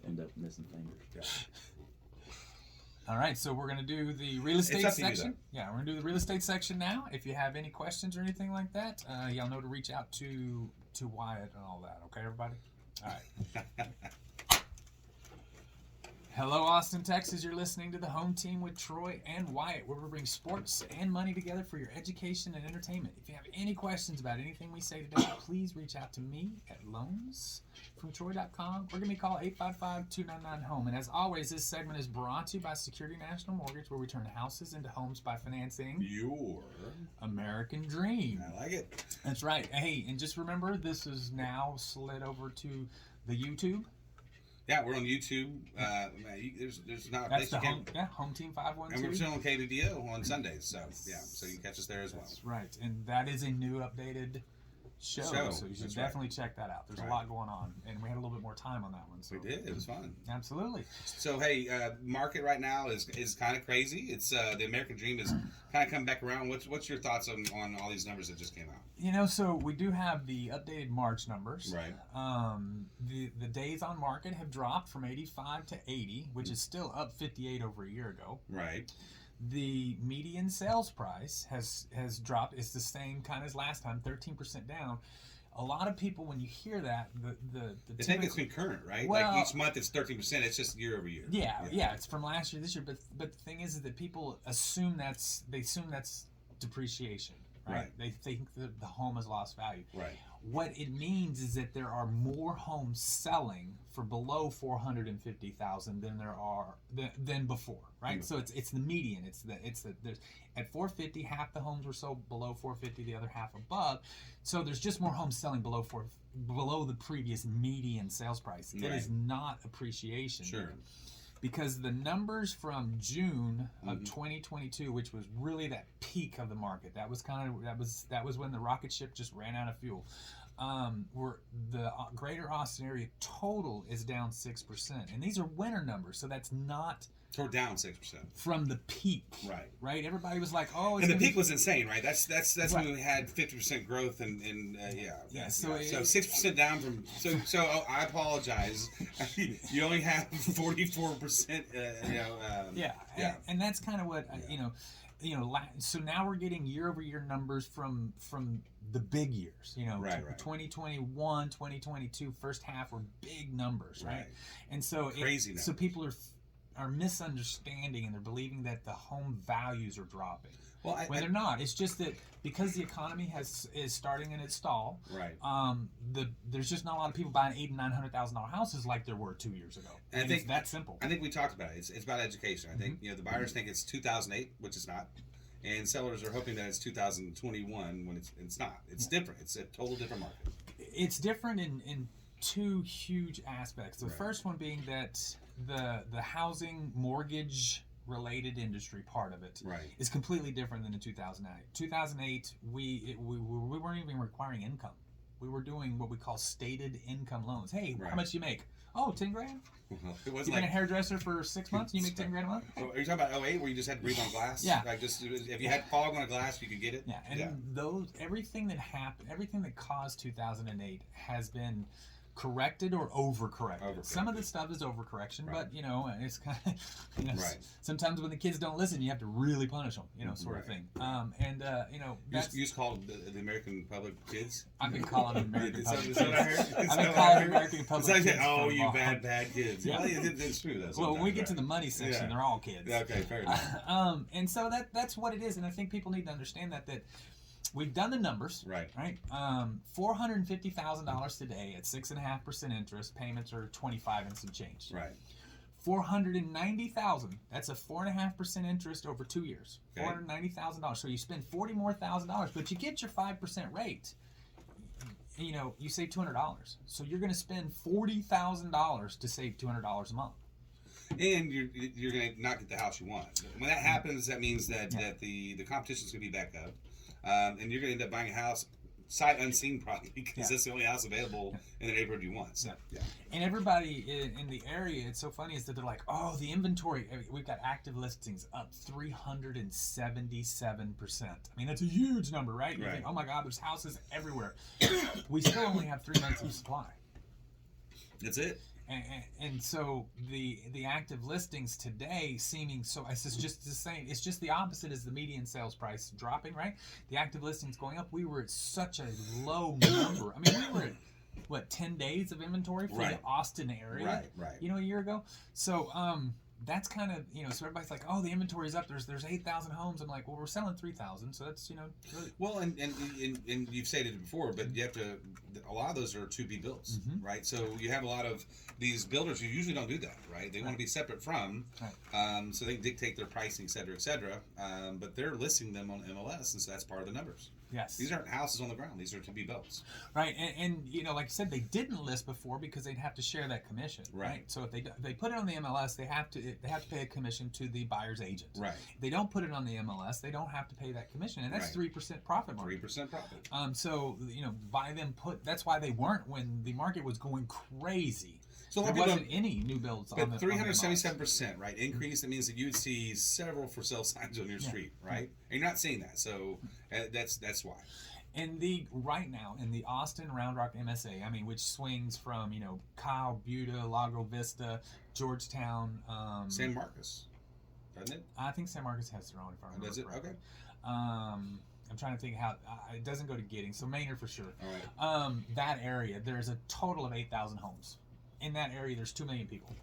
end up missing fingers. Yeah. All right, so we're going to do the real estate up to you, section. Yeah, we're going to do the real estate section now. If you have any questions or anything like that, y'all know to reach out to Wyatt and all that. Okay, everybody? All right. Hello, Austin, Texas. You're listening to the Home Team with Troy and Wyatt, where we bring sports and money together for your education and entertainment. If you have any questions about anything we say today, please reach out to me at loansfromtroy.com or give me a call 855-299-HOME. And as always, this segment is brought to you by Security National Mortgage, where we turn houses into homes by financing Your American Dream. I like it. That's right. Hey, and just remember, this is now slid over to the YouTube. Yeah, we're on YouTube. There's not. That's the Home Team 512. And we're still on KDDO on Sundays, so so you can catch us there as well. That's right, and that is a new updated show, so you should definitely check that out. There's a lot going on, and we had a little bit more time on that one. So. We did. It was fun. Absolutely. So hey, market right now is kind of crazy. It's the American Dream is kind of coming back around. What's your thoughts on all these numbers that just came out? You know, so we do have the updated March numbers. Right. The days on market have dropped from 85 to 80, which is still up 58 over a year ago. Right. The median sales price has dropped. It's the same kind as last time, 13% down. A lot of people, when you hear that, they think it's concurrent, right? Well, like each month it's 13%. It's just year over year. Yeah, it's from last year, this year. But the thing is that people assume that's depreciation, right? They think that the home has lost value. Right. What it means is that there are more homes selling for below $450,000 than there are than before, right? So it's the median. There's at $450,000, half the homes were sold below $450,000, the other half above. So there's just more homes selling below the previous median sales price. It is not appreciation. Sure. Because the numbers from June of 2022, which was really that peak of the market, that was when the rocket ship just ran out of fuel. Where the greater Austin area total is down 6%, and these are winter numbers, so that's not. So we're down 6% from the peak. Right. Everybody was like, "Oh," and the peak was insane, right? That's when we had 50% growth, and So 6% down from. So I apologize. You only have 44%. And that's kind of what So now we're getting year-over-year numbers from the big years. 2021, 2022, first half were big numbers, right? And so crazy. So people are misunderstanding, and they're believing that the home values are dropping. Well, they're not. It's just that because the economy is starting in its stall. Right. There's just not a lot of people buying $800,000 and $900,000 houses like there were 2 years ago. And I think it's that simple. I think we talked about it. It's about education. I think the buyers think it's 2008, which is not, and sellers are hoping that it's 2021 when it's not. It's different. It's a total different market. It's different in two huge aspects. The first one being that the housing mortgage related industry part of it is completely different than in 2008. 2008, we weren't even requiring income. We were doing what we call stated income loans. Hey, how much do you make? Oh, 10 grand. It was You've been a hairdresser for 6 months and you make 10 grand a month? Are you talking about 2008 where you just had to breathe on glass? Yeah. Like just if you had fog on a glass, you could get it? Yeah. And everything that happened, everything that caused 2008 has been corrected or overcorrected. Some of the stuff is overcorrection, but it's kind of sometimes when the kids don't listen, you have to really punish them, sort of thing. You just call the American public kids. I've been calling them American public kids. I've been calling them American public kids. Oh, you bad kids. Yeah, it's true. Well, when we get to the money section, they're all kids. Okay, fair enough. And so that's what it is, and I think people need to understand that we've done the numbers, right? $450,000 today at 6.5% interest. Payments are 25 and some change. Right. $490,000. That's a 4.5% interest over 2 years. Okay. $490,000. So you spend $40,000 more, but you get your 5% rate. You save $200. So you're going to spend $40,000 to save $200 a month. And you're going to not get the house you want. When that happens, that means that the competition's going to be back up. And you're going to end up buying a house sight unseen probably because that's the only house available in the neighborhood you want. So, And everybody in the area, it's so funny, is that they're like, oh, the inventory, we've got active listings up 377%. I mean, that's a huge number, right? You think, oh my God, there's houses everywhere. We still only have 3 months of supply. That's it. And so the active listings today seeming so it's just the same. It's just the opposite as the median sales price dropping, right? The active listings going up. We were at such a low number. I mean, we were at what 10 days of inventory for Right. the Austin area, Right. you know, a year ago. So that's kind of, you know, so everybody's like, oh, the inventory's up. There's 8,000 homes. I'm like, well, we're selling 3,000, so that's, you know, really. Well, and you've stated it before, but you have to. A lot of those are to be built, right? So you have a lot of these builders who usually don't do that, right? They want to be separate from, so they can dictate their pricing, et cetera, et cetera. But they're listing them on MLS, and so that's part of the numbers. Yes. These aren't houses on the ground. These are to be built. Right, and you know, like you said, they didn't list before because they'd have to share that commission. Right. So if they put it on the MLS, they have to pay a commission to the buyer's agent. Right. If they don't put it on the MLS, they don't have to pay that commission, and that's 3% profit margin. 3% profit. So you know, that's why they weren't when the market was going crazy. So there wasn't any new builds on the 377%, right? Increase, that means that you would see several for sale signs on your street, right? And you're not seeing that, so that's why. And right now in the Austin Round Rock MSA, I mean, which swings from, you know, Kyle, Buda, Lago Vista, Georgetown, San Marcos, doesn't it? I think San Marcos has their own, if I remember Does it? correctly. Okay. I'm trying to think how it doesn't go to Giddings, so Maynard for sure. All right. That area, there's a total of 8,000 homes. In that area, there's 2 million people.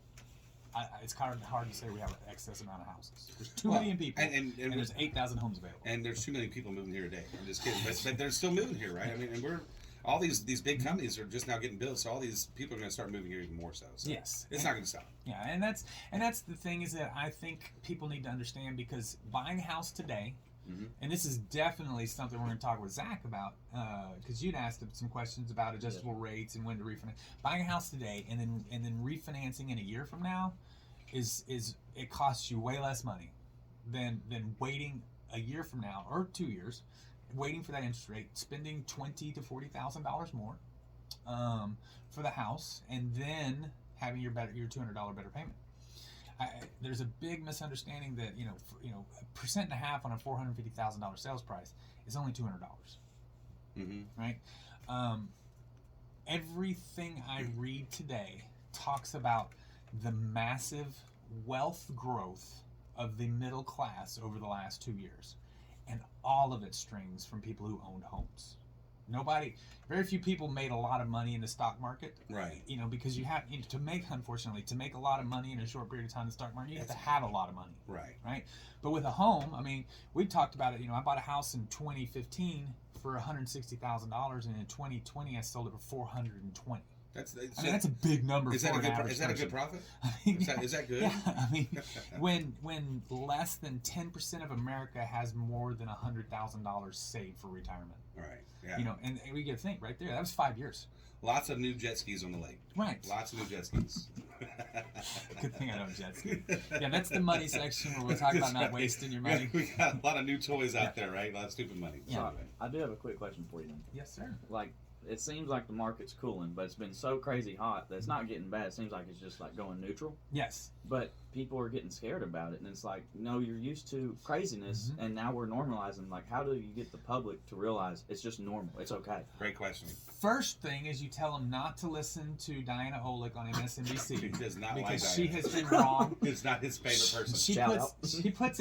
It's kind of hard to say we have an excess amount of houses. There's 2 million people, and there's 8,000 homes available. And there's 2 million people moving here today. I'm just kidding, but they're still moving here, right? I mean, and all these big companies are just now getting built, so all these people are going to start moving here even more so. Yes, it's not going to stop. Yeah, and that's the thing is that I think people need to understand, because buying a house today. And this is definitely something we're going to talk with Zach about, because you'd asked him some questions about adjustable rates and when to refinance. Buying a house today and then refinancing in a year from now is it costs you way less money than waiting a year from now or 2 years, waiting for that interest rate, spending $20,000 to $40,000 more for the house, and then having your $200 better payment. There's a big misunderstanding that you know 1.5% on a $450,000 sales price is only $200, right? Everything I read today talks about the massive wealth growth of the middle class over the last 2 years, and all of it strings from people who owned homes. Very few people made a lot of money in the stock market, right? You know, because you have to make a lot of money in a short period of time in the stock market, you have to have a lot of money, right? But with a home, I mean, we talked about it. You know, I bought a house in 2015 for $160,000, and in 2020 I sold it for $420,000. That's a big number. Is that a good profit? Is that good? Yeah, I mean, when less than 10% of America has more than $100,000 saved for retirement. Right. Yeah. You know, and we get to think right there. That was 5 years. Lots of new jet skis on the lake. Right. Lots of new jet skis. Good thing I don't jet ski. Yeah, that's the money section where we're talking about not wasting your money. We got a lot of new toys out there, right? A lot of stupid money. Yeah. So, I do have a quick question for you then. Yes, sir. Like, it seems like the market's cooling, but it's been so crazy hot that it's not getting bad. It seems like it's just like going neutral. Yes. But people are getting scared about it, and it's like, no, you're used to craziness, and now we're normalizing. Like, how do you get the public to realize it's just normal? It's okay. Great question. First thing is you tell them not to listen to Diana Olick on MSNBC. He does not because like she has been wrong. It's not his favorite person. She puts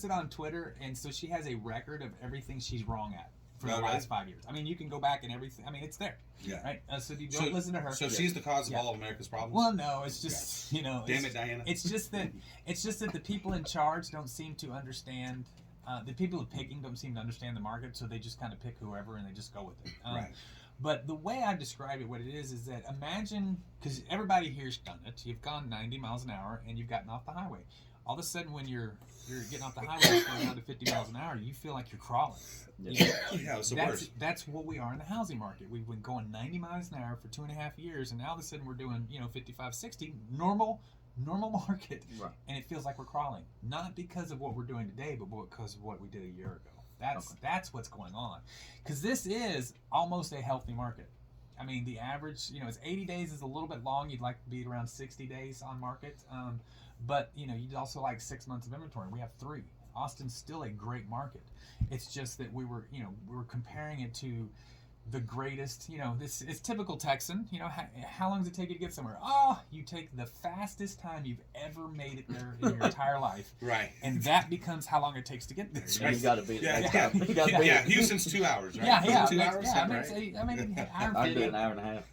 it on Twitter, and so she has a record of everything she's wrong at for the last 5 years. I mean, you can go back and everything. I mean, it's there. Yeah. Right. So you don't listen to her. So she's the cause of all of America's problems. Well, no, it's just you know. Damn it, Diana. It's just that the people in charge don't seem to understand. The people picking don't seem to understand the market, so they just kind of pick whoever and they just go with it. Right. But the way I describe it, what it is that imagine, because everybody here's done it. You've gone 90 miles an hour and you've gotten off the highway. All of a sudden, when you're getting off the highway going down to 50 miles an hour, you feel like you're crawling. Yeah, it's the worst. That's what we are in the housing market. We've been going 90 miles an hour for 2.5 years, and now all of a sudden we're doing 55, 60 normal market, right. And it feels like we're crawling. Not because of what we're doing today, but because of what we did a year ago. That's what's going on, because this is almost a healthy market. I mean, the average, it's 80 days is a little bit long. You'd like to be around 60 days on market. But, you'd also like 6 months of inventory. We have 3. Austin's still a great market. It's just that we were comparing it to the greatest, this is typical Texan. How long does it take you to get somewhere? Oh, you take the fastest time you've ever made it there in your entire life. Right. And that becomes how long it takes to get there. And you got to be Yeah, Houston's 2 hours, right? Yeah. 2 hours? Yeah, Right. an hour I'd 50. do an hour and a half.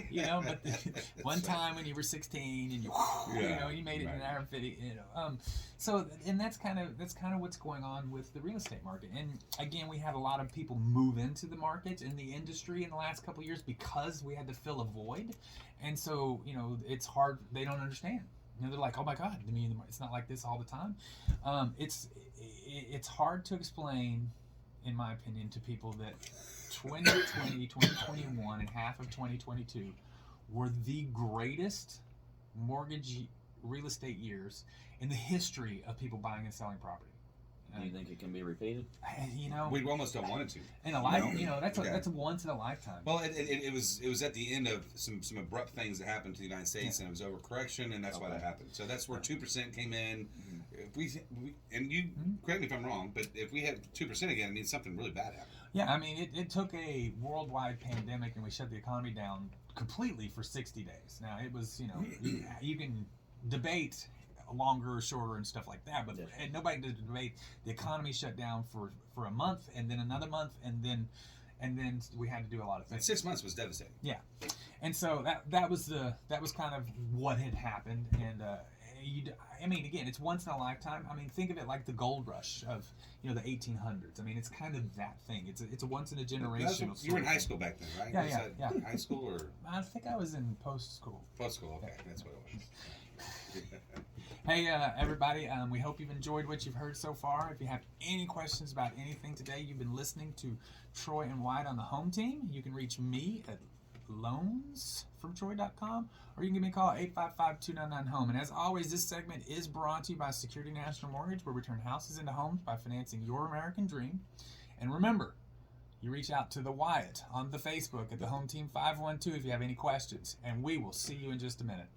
Yeah, but one time when you were 16 and you made it in an hour and 50. So and that's kind of what's going on with the real estate market. And again, we had a lot of people move into the market in the industry in the last couple of years because we had to fill a void, and so it's hard. They don't understand. They're like, oh my God, it's not like this all the time. It's hard to explain, in my opinion, to people that 2020, 2021, and half of 2022 were the greatest mortgage real estate years in the history of people buying and selling property. Do you think it can be repeated? We almost don't want it to. In a life, that's a once in a lifetime. Well, it was at the end of some abrupt things that happened to the United States, and it was overcorrection, and that's why that happened. So that's where 2% came in. If we and you correct me if I'm wrong, but if we had 2% again, it means something really bad happened. Yeah, I mean, it took a worldwide pandemic, and we shut the economy down completely for 60 days. Now, it was, you can debate longer or shorter and stuff like that, but nobody did debate. The economy shut down for a month, and then another month, and then we had to do a lot of things. 6 months was devastating. Yeah, and so that was kind of what had happened, and again, it's once in a lifetime. I mean, think of it like the gold rush of the 1800s. I mean, it's kind of that thing. It's a once in a generation. You were in high school back then, right? Yeah. High school or? I think I was in post school. Post school, okay, that's what it was. Hey, everybody, we hope you've enjoyed what you've heard so far. If you have any questions about anything today, you've been listening to Troy and White on the home team. You can reach me at loansfromtroy.com, or you can give me a call at 855-299-HOME. And as always, this segment is brought to you by Security National Mortgage, where we turn houses into homes by financing your American dream. And remember, you reach out to the Wyatt on the Facebook at the Home Team 512 if you have any questions. And we will see you in just a minute.